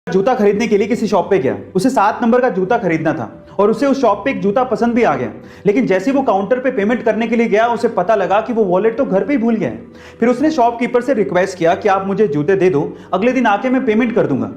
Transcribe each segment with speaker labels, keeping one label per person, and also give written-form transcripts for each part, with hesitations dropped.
Speaker 1: जूता खरीदने के लिए किसी शॉप पे गया। उसे 7 नंबर का जूता खरीदना था और उसे उस शॉप पे एक जूता पसंद भी आ गया, लेकिन जैसे वो काउंटर पे पेमेंट करने के लिए गया उसे पता लगा कि वो वॉलेट तो घर पे ही भूल गया है। फिर उसने शॉपकीपर से रिक्वेस्ट किया कि आप मुझे जूते दे दो, अगले दिन आके मैं पेमेंट कर दूंगा।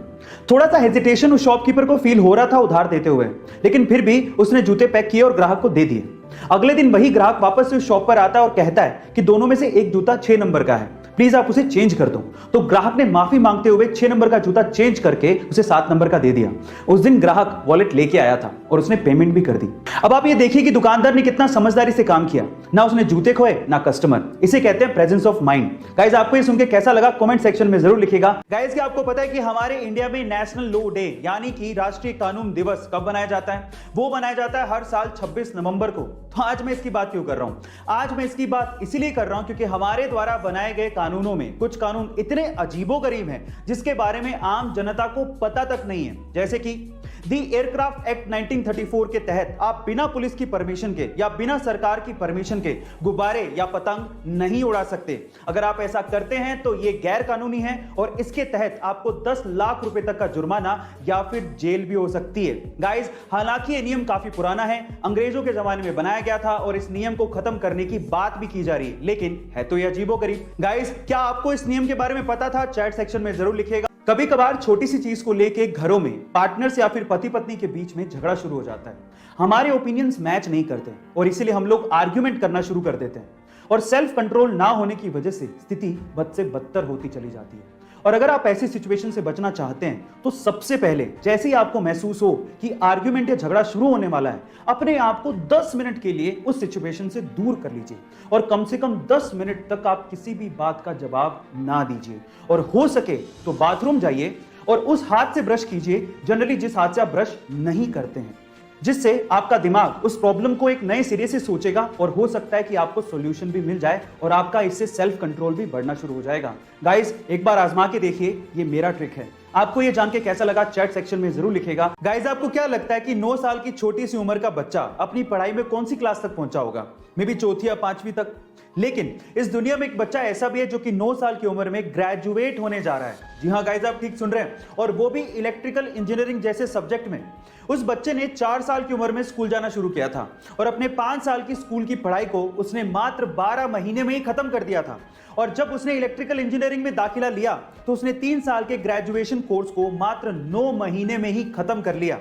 Speaker 1: थोड़ा सा हेजिटेशन उस शॉपकीपर को फील हो रहा था उधार देते हुए, लेकिन फिर भी उसने जूते पैक किए और ग्राहक को दे दिए। अगले दिन वही ग्राहक वापस से उस शॉप पर आता है और कहता है कि दोनों में से एक जूता 6 नंबर का है, प्लीज आप उसे चेंज कर दो। तो ग्राहक ने माफी मांगते हुए 6 नंबर का जूता चेंज करके उसे 7 नंबर का दे दिया। उस दिन ग्राहक वॉलेट लेके आया था और उसने पेमेंट भी कर दी। अब आप ये देखिए कि दुकानदार ने कितना समझदारी से काम किया, ना उसने जूते खोए ना कस्टमर। इसे कहते हैं प्रेजेंस ऑफ माइंड। गाइस, आपको ये सुन के कैसा लगा कमेंट सेक्शन में जरूर लिखिएगा। गाइस, क्या आपको पता है कि हमारे इंडिया में नेशनल लॉ डे यानी कि राष्ट्रीय कानून दिवस कब बनाया जाता है? वो बनाया जाता है हर साल 26 नवंबर को। तो आज मैं इसकी बात क्यों कर रहा हूं? आज मैं इसकी बात इसलिए कर रहा हूं क्योंकि हमारे द्वारा बनाए गए कानूनों में कुछ कानून इतने अजीबोगरीब हैं जिसके बारे में आम जनता को पता तक नहीं है। जैसे कि दी एयरक्राफ्ट एक्ट 1934 के तहत आप बिना पुलिस की परमिशन के या बिना सरकार की परमिशन के गुब्बारे या पतंग नहीं उड़ा सकते। अगर आप ऐसा करते हैं तो यह गैर कानूनी है और इसके तहत आपको 10 लाख रुपए तक का जुर्माना या फिर जेल भी हो सकती है। गाइस, हालांकि यह नियम काफी पुराना है, अंग्रेजों के जमाने में बनाया गया था और इस नियम को खत्म करने की बात भी की जा रही है, लेकिन है तो यह अजीबोगरीब। गाइस, क्या आपको इस नियम के बारे में पता था? चैट सेक्शन में जरूर लिखिएगा। कभी कभार छोटी सी चीज को लेके घरों में पार्टनर्स या फिर पति पत्नी के बीच में झगड़ा शुरू हो जाता है। हमारे ओपिनियंस मैच नहीं करते और इसीलिए हम लोग आर्ग्यूमेंट करना शुरू कर देते हैं और सेल्फ कंट्रोल ना होने की वजह से स्थिति बद से बदतर होती चली जाती है। और अगर आप ऐसी सिचुएशन से बचना चाहते हैं तो सबसे पहले जैसे ही आपको महसूस हो कि आर्ग्यूमेंट या झगड़ा शुरू होने वाला है, अपने आप को 10 मिनट के लिए उस सिचुएशन से दूर कर लीजिए और कम से कम 10 मिनट तक आप किसी भी बात का जवाब ना दीजिए और हो सके तो बाथरूम जाइए और उस हाथ से ब्रश कीजिए जनरली जिस हाथ से आप ब्रश नहीं करते हैं, जिससे आपका दिमाग उस प्रॉब्लम को एक नए सिरे से सोचेगा और हो सकता है कि आपको सॉल्यूशन भी मिल जाए और आपका इससे सेल्फ कंट्रोल भी बढ़ना शुरू हो जाएगा। गाइस, एक बार आजमा के देखिए, ये मेरा ट्रिक है। आपको ये जान के कैसा लगा चैट सेक्शन में जरूर लिखिएगा। गाइस, आपको क्या लगता है कि 9 साल की छोटी सी उम्र का बच्चा अपनी पढ़ाई में कौन सी क्लास तक पहुंचा होगा? मे बी चौथी या 5वीं तक। लेकिन इस दुनिया में एक बच्चा ऐसा भी है जो कि 9 साल की उम्र में ग्रेजुएट होने जा रहा है। जी हाँ गाइस, आप ठीक सुन रहे हैं, और वो भी इलेक्ट्रिकल इंजीनियरिंग जैसे सब्जेक्ट में। उस बच्चे ने 4 साल की उम्र में स्कूल जाना शुरू किया था और अपने 5 साल की स्कूल की पढ़ाई को उसने मात्र 12 महीने में ही खत्म कर दिया था। और जब उसने इलेक्ट्रिकल इंजीनियरिंग में दाखिला लिया तो उसने 3 साल के ग्रेजुएशन कोर्स को मात्र 9 महीने में ही खत्म कर लिया।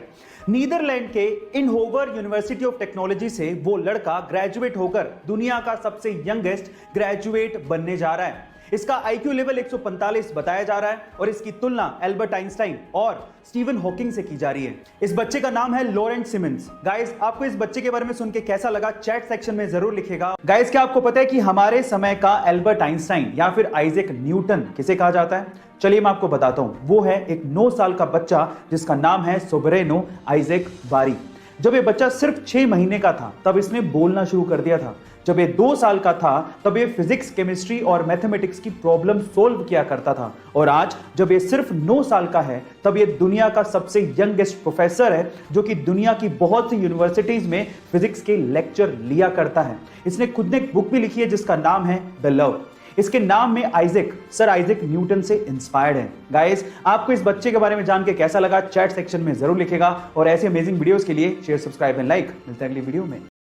Speaker 1: नीदरलैंड के इनहोवर यूनिवर्सिटी ऑफ टेक्नोलॉजी से वो लड़का ग्रेजुएट होकर दुनिया का सबसे यंगेस्ट ग्रेजुएट बनने जा रहा है। इसका आईक्यू लेवल 145 बताया जा रहा है और इसकी तुलना एल्बर्ट आइंस्टाइन और स्टीवन हॉकिंग से की जा रही है। इस बच्चे का नाम है लॉरेंट सिमंस। गाइस, आपको इस बच्चे के बारे में सुन के कैसा लगा चैट सेक्शन में जरूर लिखिएगा। गाइस, क्या आपको पता है कि हमारे समय का एल्बर्ट आइंस्टाइन या फिर आइजैक न्यूटन किसे कहा जाता है? चलिए मैं आपको बताता हूं। वो है एक 9 साल का बच्चा जिसका नाम है सोबरेनो आइजैक बारी। जब ये बच्चा सिर्फ 6 महीने का था तब इसने बोलना शुरू कर दिया था। जब ये 2 साल का था तब ये फिजिक्स, केमिस्ट्री और मैथमेटिक्स की प्रॉब्लम सोल्व किया करता था। और आज जब ये सिर्फ 9 साल का है तब ये दुनिया का सबसे यंगेस्ट प्रोफेसर है जो कि दुनिया की बहुत सी यूनिवर्सिटीज में फिजिक्स के लेक्चर लिया करता है। इसने खुद ने एक बुक भी लिखी है जिसका नाम है द लव। इसके नाम में आइजैक सर आइजैक न्यूटन से इंस्पायर्ड है। गाइस, आपको इस बच्चे के बारे में जान के कैसा लगा चैट सेक्शन में जरूर लिखेगा और ऐसे अमेजिंग वीडियोस के लिए शेयर, सब्सक्राइब एंड लाइक। मिलते हैं अगली वीडियो में।